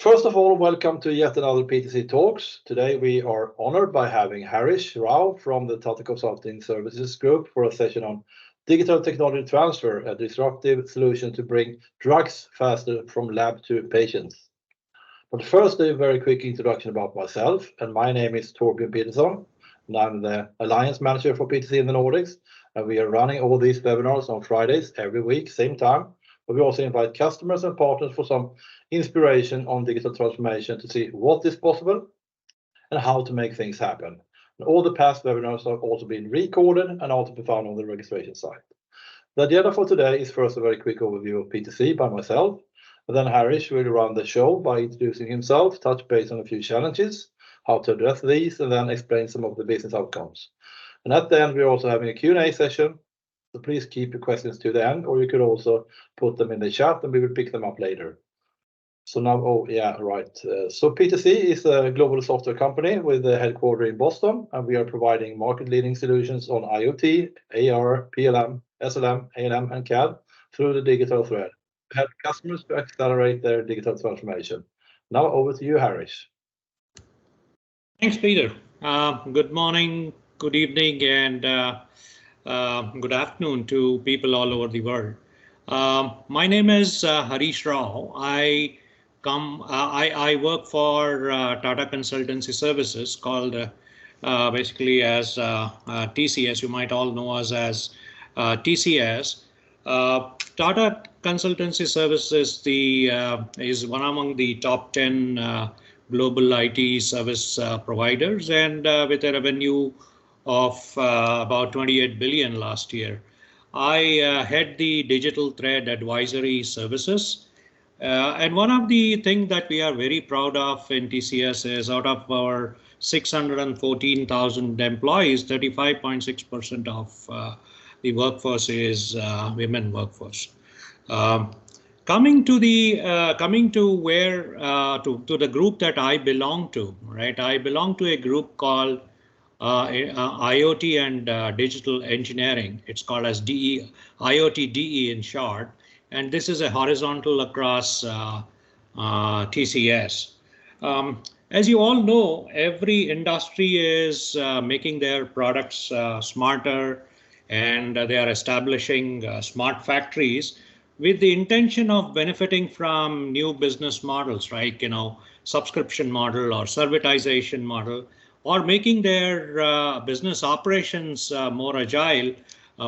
First of all, welcome to yet another PTC Talks. Today we are honored by having Harish Rao from the Tata Consulting Services Group for a session on digital technology transfer, a disruptive solution to bring drugs faster from lab to patients. But first, a very quick introduction about myself, and my name is Torbjörn Peterson, and I'm the Alliance Manager for PTC in the Nordics, and we are running all these webinars on Fridays every week, same time, but we also invite customers and partners for some inspiration on digital transformation to see what is possible and how to make things happen. And all the past webinars have also been recorded and also be found on the registration site. The agenda for today is first a very quick overview of PTC by myself, and then Harish will run the show by introducing himself, touch base on a few challenges, how to address these, and then explain some of the business outcomes. And at the end, we're also having a Q&A session, so please keep your questions to the end, or you could also put them in the chat and we will pick them up later. So now, So PTC is a global software company with a headquarters in Boston, and we are providing market-leading solutions on IoT, AR, PLM, SLM, ALM, and CAD through the digital thread to help customers to accelerate their digital transformation. Now over to you, Harish. Thanks, Peter. Good morning, good evening, and good afternoon to people all over the world. My name is Harish Rao. I work for Tata Consultancy Services, called basically as TCS. You might all know us as TCS. Tata Consultancy Services is one among the top 10 global IT service providers, and with a revenue of about 28 billion last year. I head the digital thread advisory services. And one of the things that we are very proud of in TCS is out of our 614,000 employees, 35.6% of the workforce is women workforce. Coming to the group that I belong to, right? I belong to a group called IoT and Digital Engineering. It's called as DE, IoT DE in short, and this is a horizontal across TCS. As you all know, every industry is making their products smarter, and they are establishing smart factories with the intention of benefiting from new business models, right? Subscription model or servitization model, or making their business operations more agile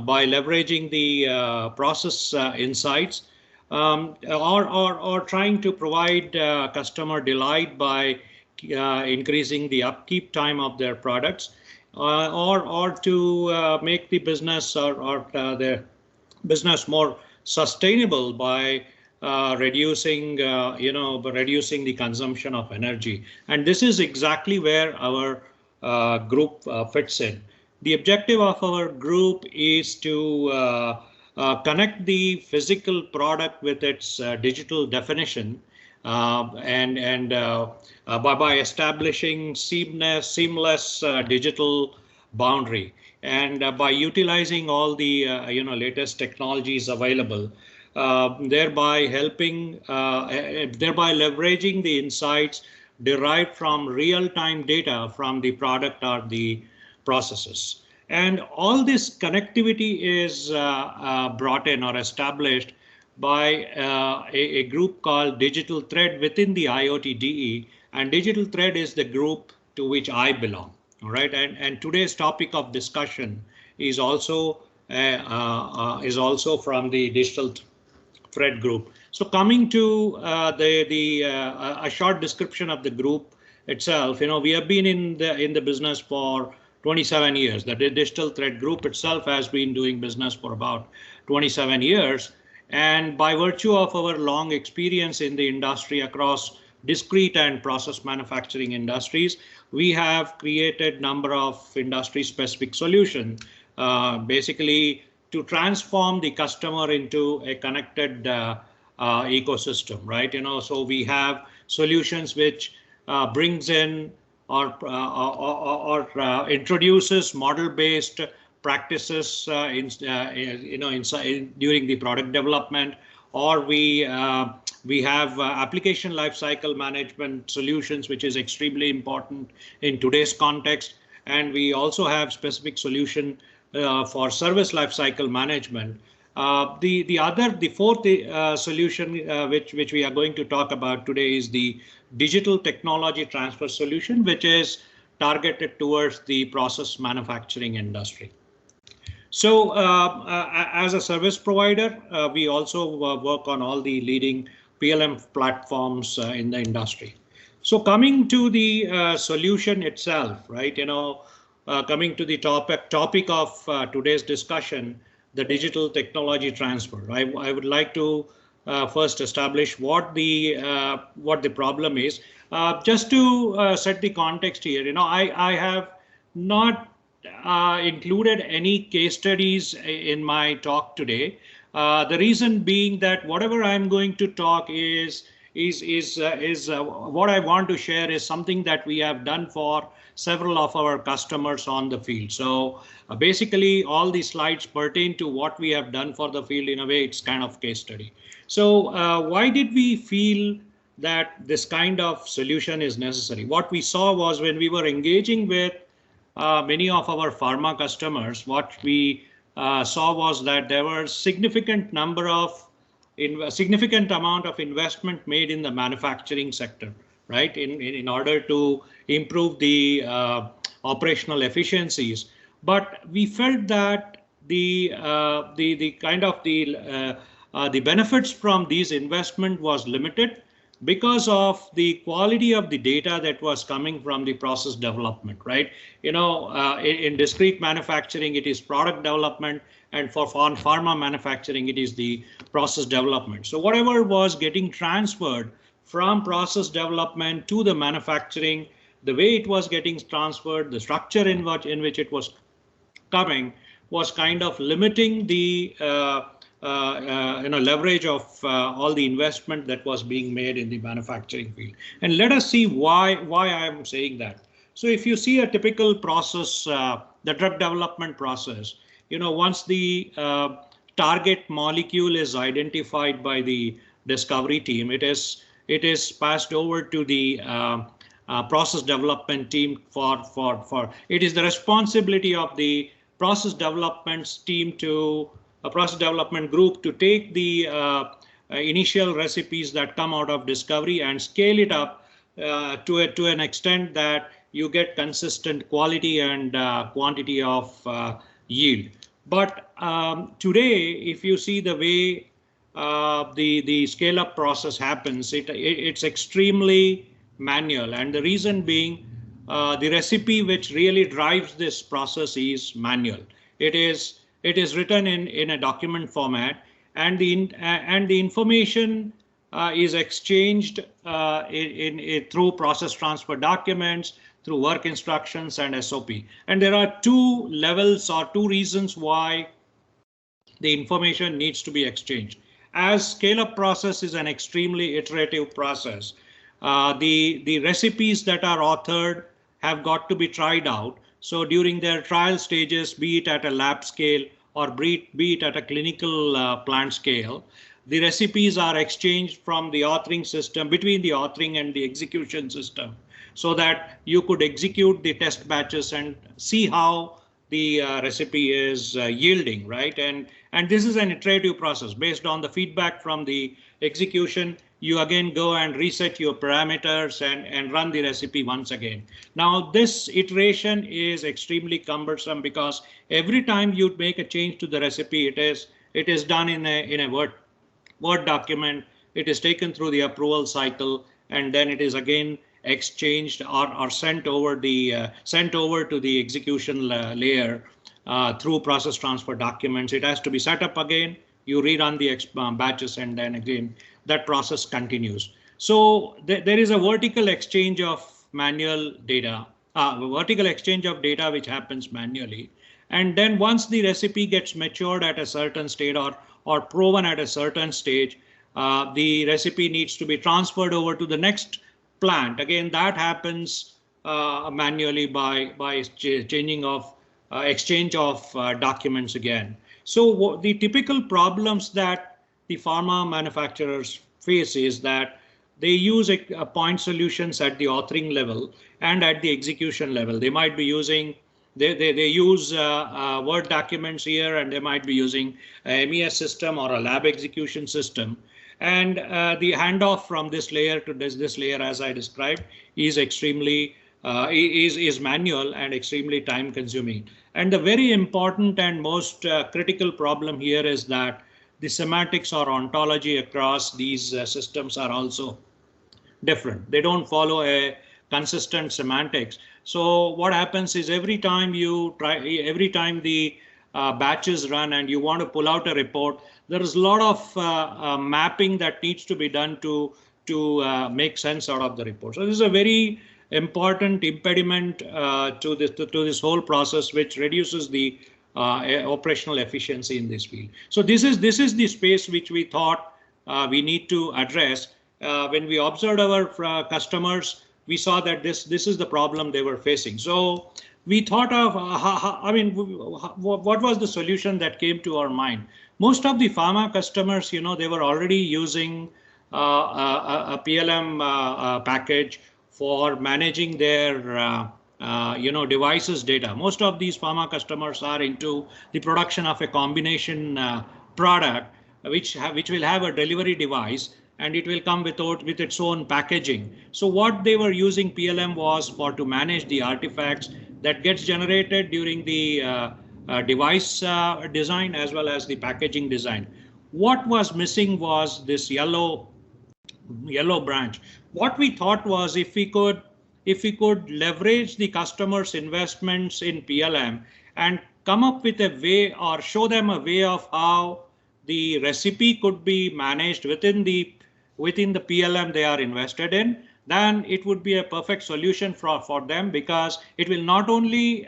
by leveraging the process insights, or trying to provide customer delight by increasing the upkeep time of their products, or to make the business or their business more sustainable by reducing the consumption of energy. And this is exactly where our group fits in. The objective of our group is to connect the physical product with its digital definition, and by establishing seamless digital boundary, and by utilizing all the latest technologies available, thereby leveraging the insights derived from real-time data from the product or the processes. And all this connectivity is brought in or established by a group called Digital Thread within the IoT DE, and Digital Thread is the group to which I belong. All right, and today's topic of discussion is also from the Digital Thread group. So coming to a short description of the group itself, we have been in the business for 27 years. The Digital Thread group itself has been doing business for about 27 years, and by virtue of our long experience in the industry across discrete and process manufacturing industries, we have created number of industry-specific solutions, basically to transform the customer into a connected ecosystem, right? So we have solutions which brings in or introduces model-based practices during the product development, or we We have application lifecycle management solutions, which is extremely important in today's context. And we also have specific solution for service lifecycle management. The fourth solution which we are going to talk about today is the digital technology transfer solution, which is targeted towards the process manufacturing industry. So as a service provider, we also work on all the leading PLM platforms in the industry. So coming to the solution itself, right? Coming to the topic of today's discussion, the digital technology transfer. I would like to first establish what the problem is. Just to set the context here, I have not included any case studies in my talk today. The reason being that whatever I'm going to talk is what I want to share is something that we have done for several of our customers on the field. So basically all the slides pertain to what we have done for the field. In a way, it's kind of case study. So why did we feel that this kind of solution is necessary? What we saw was when we were engaging with many of our pharma customers, what we saw was that there were significant amount of investment made in the manufacturing sector, right? In order to improve the operational efficiencies, but we felt that the benefits from these investment was limited because of the quality of the data that was coming from the process development, right? In discrete manufacturing, it is product development, and for pharma manufacturing, it is the process development. So whatever was getting transferred from process development to the manufacturing, the way it was getting transferred, the structure in which it was coming was kind of limiting the leverage of all the investment that was being made in the manufacturing field. And let us see why I am saying that. So if you see a typical process, the drug development process, once the target molecule is identified by the discovery team, it is passed over to the process development team for it is the responsibility of the process development team to a process development group to take the initial recipes that come out of discovery and scale it up to an extent that you get consistent quality and quantity of yield. But today, if you see the way the scale-up process happens, it's extremely manual, and the reason being the recipe which really drives this process is manual. It is written in a document format, and the information is exchanged through process transfer documents, through work instructions and SOP. And there are two levels or two reasons why the information needs to be exchanged. As scale-up process is an extremely iterative process, the recipes that are authored have got to be tried out. So during their trial stages, be it at a lab scale or be it at a clinical plant scale, the recipes are exchanged from the authoring system, between the authoring and the execution system, so that you could execute the test batches and see how the recipe is yielding, right? And this is an iterative process. Based on the feedback from the execution, you again go and reset your parameters and run the recipe once again. Now, this iteration is extremely cumbersome because every time you make a change to the recipe, it is done in a Word document. It is taken through the approval cycle, and then it is again exchanged or sent over to the execution layer through process transfer documents. It has to be set up again. You rerun the batches, and then again that process continues. So there is a vertical exchange of manual data, vertical exchange of data which happens manually. And then once the recipe gets matured at a certain state or proven at a certain stage, the recipe needs to be transferred over to the next plant. Again, that happens manually by changing of exchange of documents again. So the typical problems that the pharma manufacturers face is that they use point solutions at the authoring level and at the execution level. They might be using, they use Word documents here, and they might be using a MES system or a lab execution system. And the handoff from this layer to this layer, as I described, is extremely is manual and extremely time consuming. And the very important and most critical problem here is that the semantics or ontology across these systems are also different. They don't follow a consistent semantics. So what happens is every time the batches run and you want to pull out a report, there is a lot of mapping that needs to be done to make sense out of the report. So this is a very important impediment to this whole process, which reduces the operational efficiency in this field. So this is the space which we thought we need to address. When we observed our customers, we saw that this is the problem they were facing. So we thought of, what was the solution that came to our mind? Most of the pharma customers, they were already using a PLM package for managing their devices data. Most of these pharma customers are into the production of a combination product, which will have a delivery device, and it will come with its own packaging. So what they were using PLM was to manage the artifacts that gets generated during the device design as well as the packaging design. What was missing was this yellow branch. What we thought was if we could leverage the customer's investments in PLM and come up with a way or show them a way of how the recipe could be managed within the PLM they are invested in, then it would be a perfect solution for them, because it will not only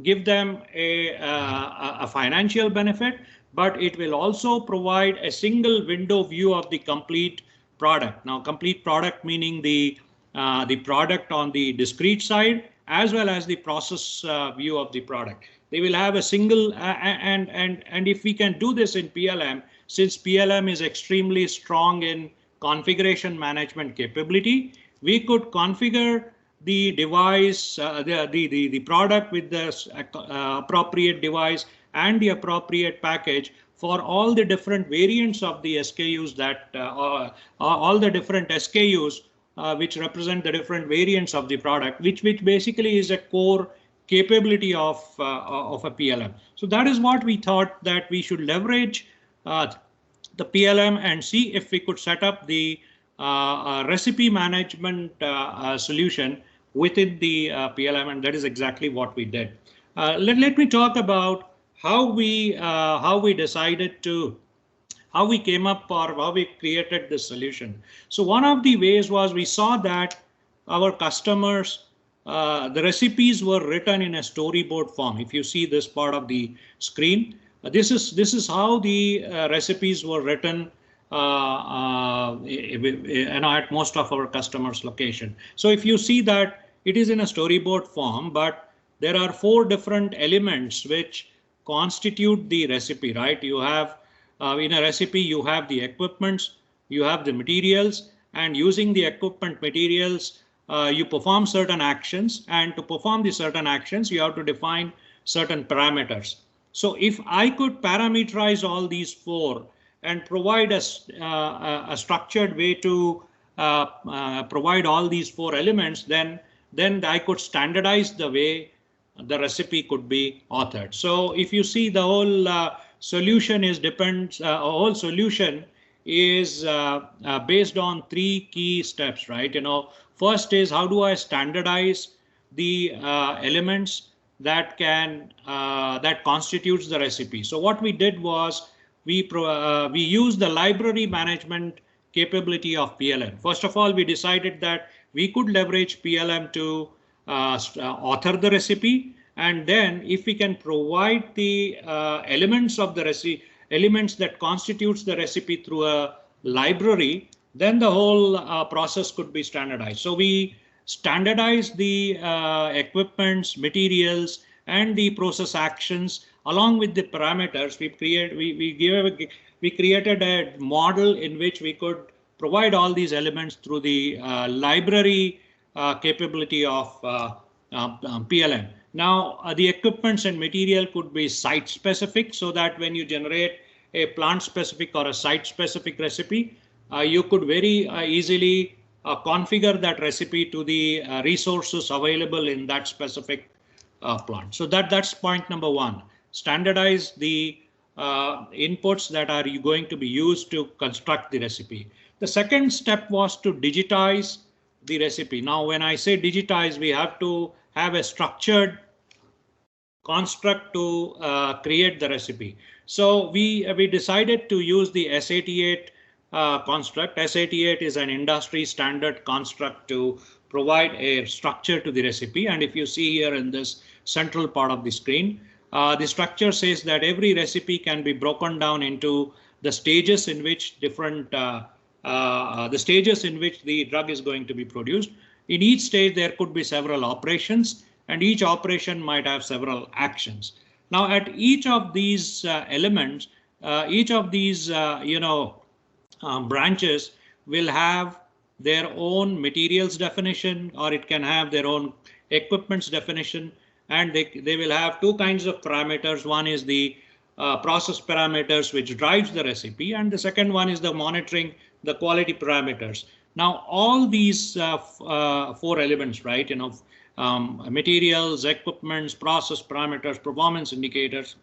give them a financial benefit, but it will also provide a single window view of the complete product. Now, complete product meaning the product on the discrete side as well as the process view of the product. They will have a single and if we can do this in PLM, since PLM is extremely strong in configuration management capability, we could configure the device, the product with the appropriate device and the appropriate package for all the different variants of the SKUs all the different SKUs which represent the different variants of the product, which basically is a core capability of a PLM. So that is what we thought, that we should leverage the PLM and see if we could set up the recipe management solution within the PLM, and that is exactly what we did. Let me talk about how we came up, or how we created this solution. So one of the ways was we saw that our customers, the recipes were written in a storyboard form. If you see this part of the screen, this is how the recipes were written at most of our customers' location. So if you see that it is in a storyboard form, but there are 4 different elements which constitute the recipe, right? You have in a recipe, you have the equipments, you have the materials, and using the equipment materials, you perform certain actions, and to perform the certain actions, you have to define certain parameters. So if I could parameterize all these 4 and provide a structured way to provide all these 4 elements, then I could standardize the way the recipe could be authored. So if you see, the whole solution is based on 3 key steps, right? First is, how do I standardize the elements that constitutes the recipe? So what we did was we used the library management capability of PLM. First of all, we decided that we could leverage PLM to author the recipe, and then if we can provide the elements of the recipe, elements that constitutes the recipe through a library, then the whole process could be standardized. So we standardized the equipments, materials, and the process actions along with the parameters. We created a model in which we could provide all these elements through the library capability of PLM. Now, the equipments and material could be site specific, so that when you generate a plant specific or a site specific recipe, you could very easily configure that recipe to the resources available in that specific plant. So that's point number one. Standardize the inputs that are going to be used to construct the recipe. The second step was to digitize the recipe. Now, when I say digitize, we have to have a structured construct to create the recipe. So we decided to use the S88 construct. S88 is an industry standard construct to provide a structure to the recipe. And if you see here in this central part of the screen, the structure says that every recipe can be broken down into the stages in which the drug is going to be produced. In each stage, there could be several operations, and each operation might have several actions. Now, at each of these elements, each of these branches will have their own materials definition, or it can have their own equipments definition, and they will have two kinds of parameters. One is the process parameters, which drives the recipe, and the second one is the monitoring the quality parameters. Now, all these four elements, right, materials, equipments, process parameters, performance indicators,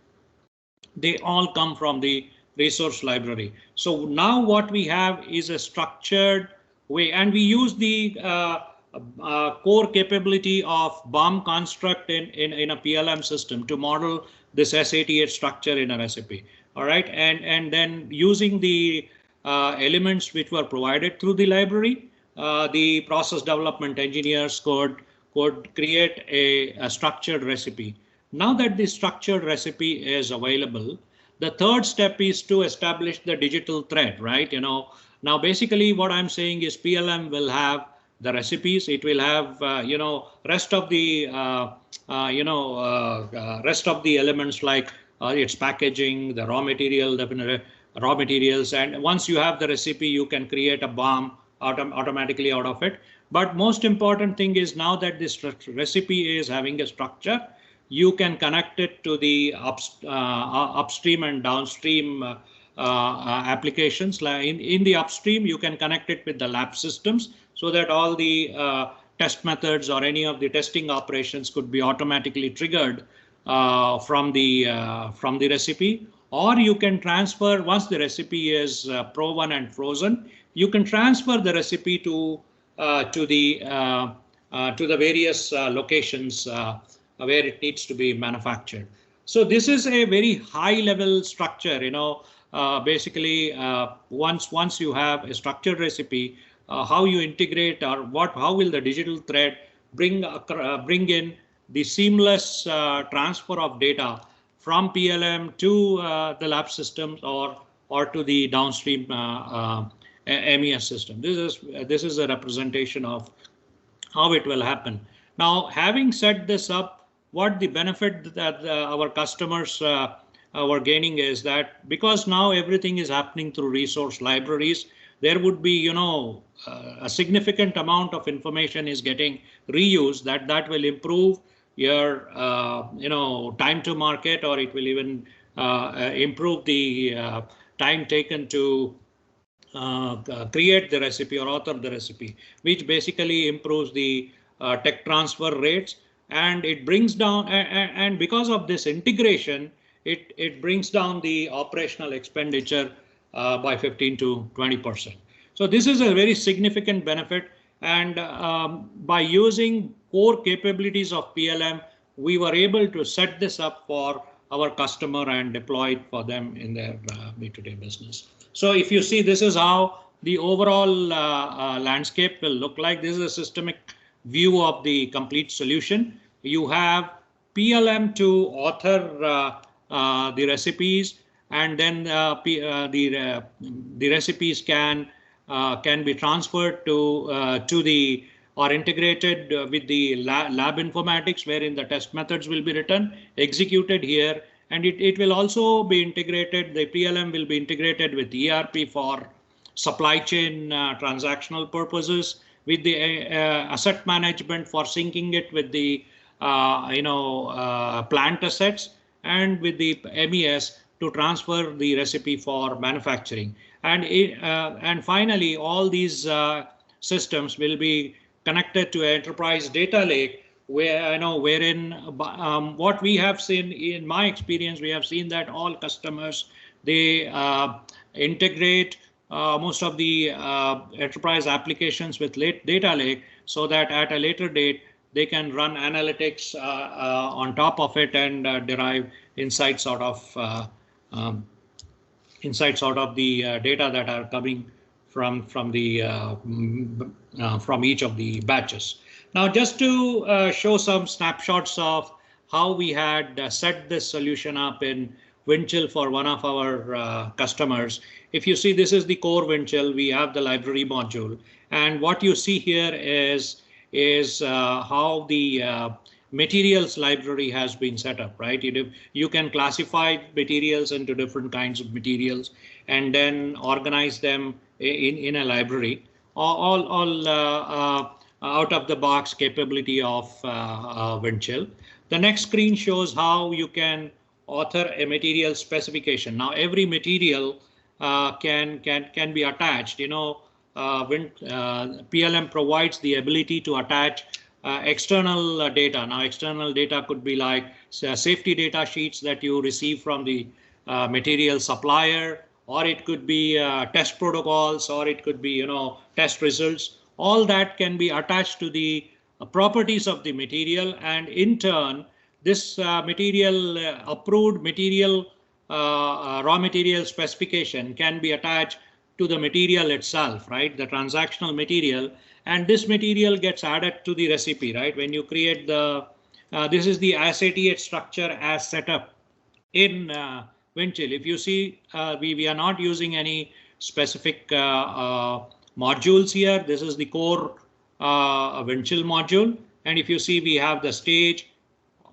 they all come from the resource library. So now what we have is a structured way, and we use the core capability of BOM construct in a PLM system to model this S88 structure in a recipe. All right, and then using the elements which were provided through the library, the process development engineers could create a structured recipe. Now that the structured recipe is available, the third step is to establish the digital thread, right? Now basically what I'm saying is PLM will have the recipes. It will have rest of the elements like its packaging, the raw materials, and once you have the recipe, you can create a BOM automatically out of it. But most important thing is, now that this recipe is having a structure, you can connect it to the upstream and downstream applications. In the upstream, you can connect it with the lab systems, so that all the test methods or any of the testing operations could be automatically triggered from the recipe. Or you can transfer, once the recipe is proven and frozen, you can transfer the recipe to the various locations where it needs to be manufactured. So this is a very high level structure. Basically, once you have a structured recipe, how you integrate, or how will the digital thread bring in the seamless transfer of data from PLM to the lab systems or to the downstream MES system. This is a representation of how it will happen. Now, having set this up, what the benefit that our customers were gaining is that, because now everything is happening through resource libraries, there would be a significant amount of information is getting reused. That will improve your time to market, or it will even improve the time taken to create the recipe or author the recipe, which basically improves the tech transfer rates, and it brings down, and because of this integration, it brings down the operational expenditure by 15 to 20%. So this is a very significant benefit, and by using core capabilities of PLM, we were able to set this up for our customer and deploy it for them in their day-to-day business. So if you see, this is how the overall landscape will look like. This is a systemic view of the complete solution. You have PLM to author the recipes, and then the recipes can be transferred to the, or integrated with the lab informatics, wherein the test methods will be written, executed here, and it will also be integrated. The PLM will be integrated with ERP for supply chain transactional purposes, with the asset management for syncing it with the plant assets, and with the MES to transfer the recipe for manufacturing. And finally, all these systems will be connected to an enterprise data lake, where wherein what we have seen in my experience, we have seen that all customers, they integrate most of the enterprise applications with data lake, so that at a later date they can run analytics on top of it and derive insights out of the data that are coming from each of the batches. Now, just to show some snapshots of how we had set this solution up in Windchill for one of our customers. If you see, this is the core Windchill. We have the library module, and what you see here is how the materials library has been set up, right? You can classify materials into different kinds of materials and then organize them in a library. All out of the box capability of Windchill. The next screen shows how you can author a material specification. Now, every material can be attached. PLM provides the ability to attach external data. Now, external data could be like safety data sheets that you receive from the material supplier, or it could be test protocols, or it could be test results. All that can be attached to the properties of the material, and in turn, this approved material raw material specification can be attached to the material itself, right? The transactional material, and this material gets added to the recipe, right? When you create this is the SAT structure as set up in Windchill. If you see, we are not using any specific modules here. This is the core Windchill module, and if you see, we have the stage,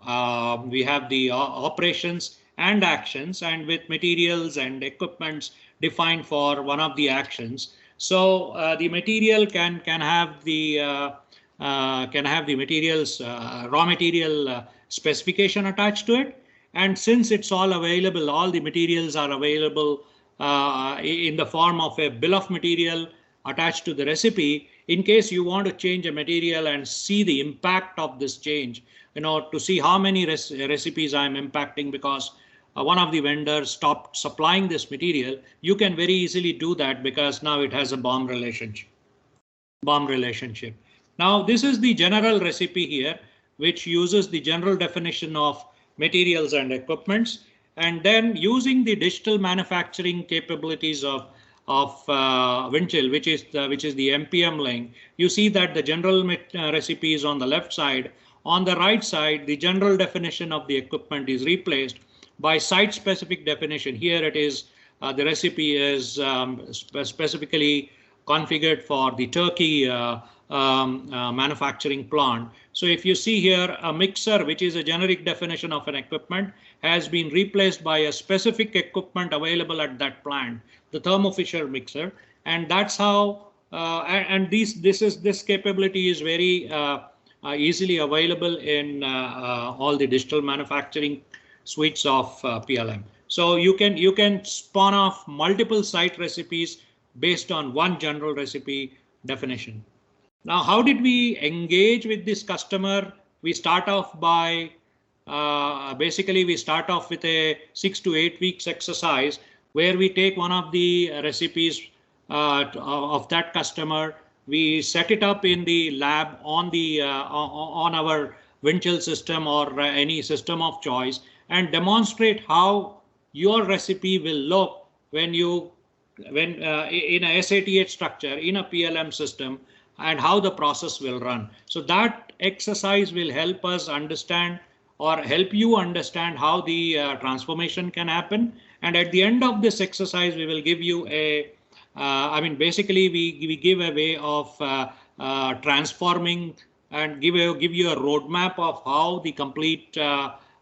we have the operations and actions, and with materials and equipments defined for one of the actions. So the material can have the materials raw material specification attached to it, and since it's all available, all the materials are available in the form of a bill of material attached to the recipe. In case you want to change a material and see the impact of this change, to see how many recipes I'm impacting because one of the vendors stopped supplying this material, you can very easily do that because now it has a BOM relationship. Now, this is the general recipe here, which uses the general definition of materials and equipments, and then using the digital manufacturing capabilities of Windchill, which is the MPM link. You see that the general recipe is on the left side. On the right side, the general definition of the equipment is replaced by site-specific definition. Here it is, the recipe is specifically configured for the Turkey manufacturing plant. So if you see here, a mixer, which is a generic definition of an equipment, has been replaced by a specific equipment available at that plant, the Thermo Fisher mixer, and that's how. And this capability is very easily available in all the digital manufacturing suites of PLM. So you can spawn off multiple site recipes based on one general recipe definition. Now, how did we engage with this customer? We start off by basically we start off with a 6 to 8 weeks exercise where we take one of the recipes of that customer. We set it up in the lab on our Windchill system or any system of choice, and demonstrate how your recipe will look when in a SAT structure in a PLM system, and how the process will run. So that exercise will help us understand or help you understand how the transformation can happen. And at the end of this exercise, we will give you basically we give a way of transforming and give you a roadmap of how the complete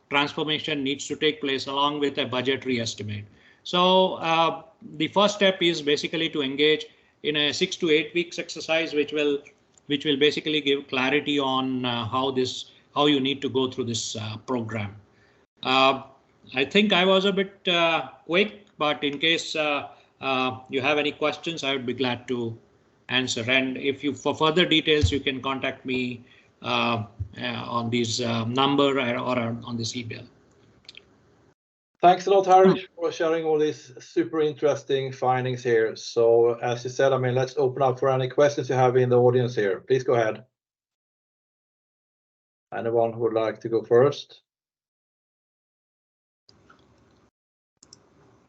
transformation needs to take place along with a budgetary estimate. So the first step is basically to engage in a 6 to 8 weeks exercise, which will basically give clarity on how you need to go through this program. I think I was a bit quick, but in case you have any questions, I would be glad to answer. And if you, for further details, you can contact me on this number or on this email. Thanks a lot, Harish, for sharing all these super interesting findings here. So as you said, I mean, let's open up for any questions you have in the audience here. Please go ahead. Anyone who would like to go first?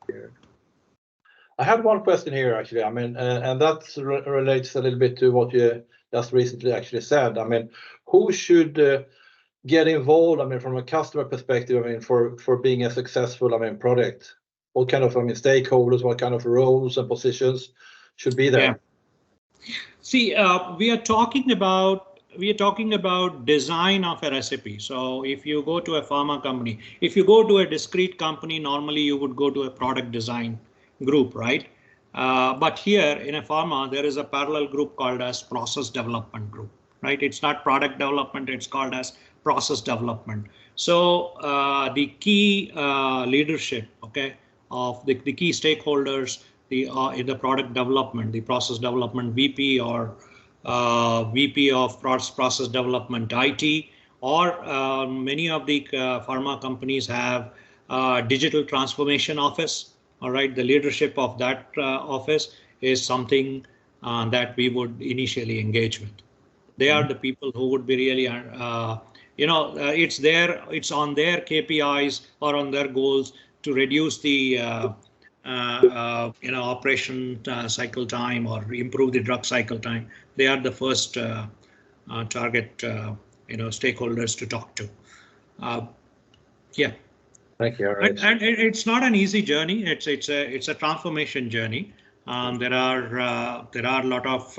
Here. I have one question here, actually. I mean, and that relates a little bit to what you just recently actually said. I mean, who should get involved, I mean, from a customer perspective, I mean, for being a successful, I mean, product? What kind of, I mean, stakeholders, what kind of roles and positions should be there? Yeah. See, we are talking about design of a recipe. So if you go to a pharma company, if you go to a discrete company, normally you would go to a product design group, right? But here in a pharma, there is a parallel group called as process development group, right? It's not product development, it's called as process development. So the key leadership, okay, of the key stakeholders, in the product development, the process development VP or VP of process development IT, or many of the pharma companies have digital transformation office. All right, the leadership of that office is something that we would initially engage with. They are the people who would be really, it's on their KPIs or on their goals to reduce the operation cycle time or improve the drug cycle time. They are the first target stakeholders to talk to. Yeah. Thank you. And it's not an easy journey. It's a transformation journey. There are a lot of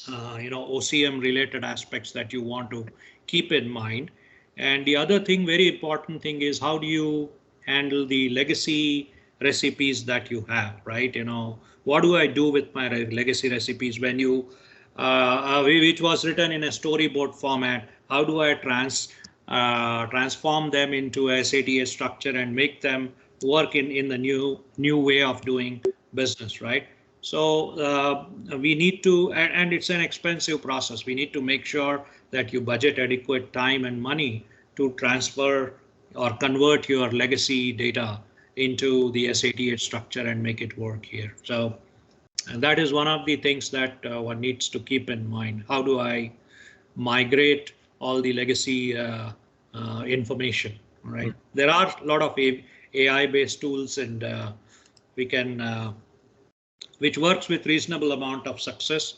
OCM related aspects that you want to keep in mind. And the other thing, very important thing, is how do you handle the legacy recipes that you have, right? What do I do with my legacy recipes when which was written in a storyboard format? How do I transform them into a SATA structure and make them work in the new way of doing business, right? So we need to, and it's an expensive process. We need to make sure that you budget adequate time and money to transfer or convert your legacy data into the SATA structure and make it work here. So, and that is one of the things that one needs to keep in mind. How do I migrate all the legacy information, right? There are a lot of AI-based tools, and we can, which works with reasonable amount of success,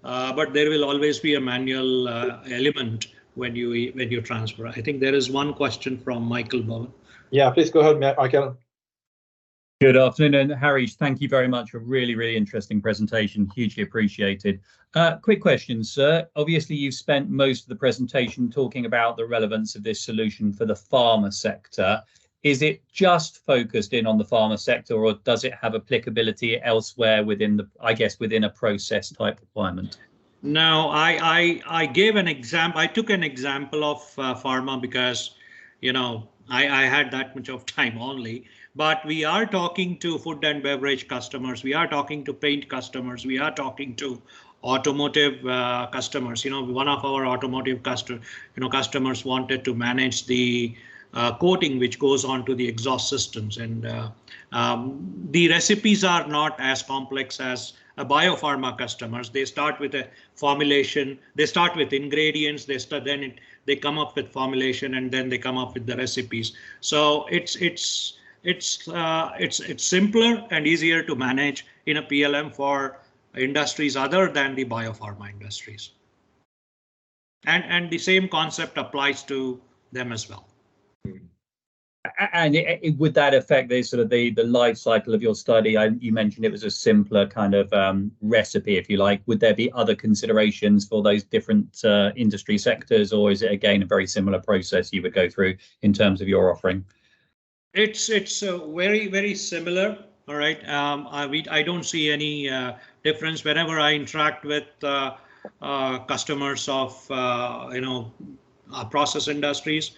but there will always be a manual element when you transfer. I think there is one question from Michael Bowen. Yeah, please go ahead, Michael. Good afternoon, and Harish, thank you very much for a really, really interesting presentation. Hugely appreciated. Quick question, sir. Obviously, you've spent most of the presentation talking about the relevance of this solution for the pharma sector. Is it just focused in on the pharma sector, or does it have applicability elsewhere within a process type requirement? No, I gave an example. I took an example of pharma because, I had that much of time only. But we are talking to food and beverage customers. We are talking to paint customers. We are talking to automotive customers. One of our automotive customers wanted to manage the coating which goes on to the exhaust systems, and the recipes are not as complex as a biopharma customers. They start with a formulation. They start with ingredients. They come up with formulation, and then they come up with the recipes. So it's simpler and easier to manage in a PLM for industries other than the biopharma industries. And the same concept applies to them as well. And would that affect the life cycle of your study? You mentioned it was a simpler kind of recipe, if you like. Would there be other considerations for those different industry sectors, or is it again a very similar process you would go through in terms of your offering? It's very similar. All right. I don't see any difference whenever I interact with customers of process industries.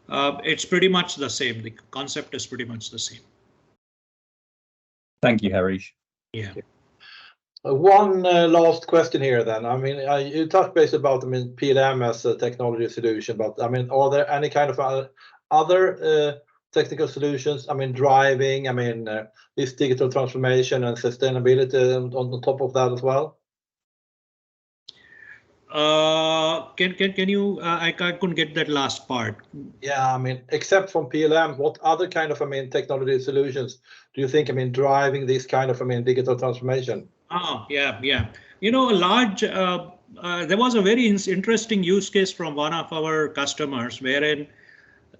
It's pretty much the same. The concept is pretty much the same. Thank you, Harish. Yeah. One last question here then. I mean, you touched base about, PLM as a technology solution, but are there any kind of other technical solutions? Driving, this digital transformation and sustainability on top of that as well? Can you? I couldn't get that last part. Yeah, except from PLM, what other kind of technology solutions do you think driving this kind of digital transformation? Oh, yeah. A large. There was a very interesting use case from one of our customers wherein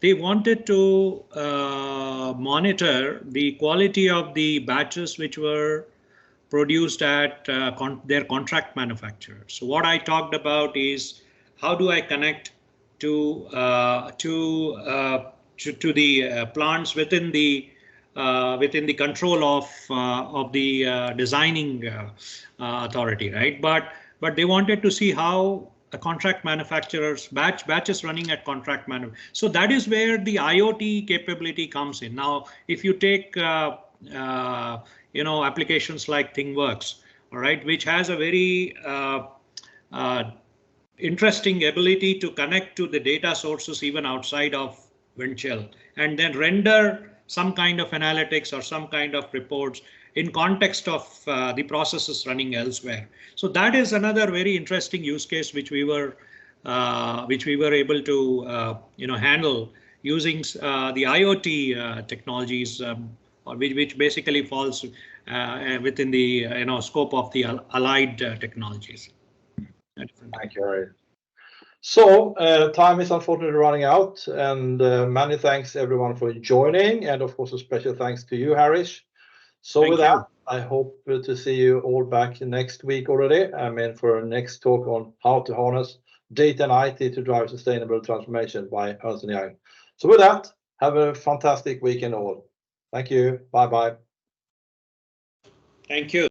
they wanted to monitor the quality of the batches which were produced at their contract manufacturer. So what I talked about is how do I connect to the plants within the control of the designing authority, right? But they wanted to see how a contract manufacturer's batches running at contract manufacturer. So that is where the IoT capability comes in. Now, if you take applications like ThingWorks, all right, which has a very interesting ability to connect to the data sources even outside of Windchill, and then render some kind of analytics or some kind of reports in context of the processes running elsewhere. So that is another very interesting use case which we were able to handle using the IoT technologies, which basically falls within the scope of the allied technologies. Thank you, Harry. So time is unfortunately running out, and many thanks everyone for joining, and of course a special thanks to you, Harish. So with that, I hope to see you all back next week already. For our next talk on how to harness data and IT to drive sustainable transformation by Ernst & Young. So with that, have a fantastic weekend all. Thank you. Bye bye. Thank you.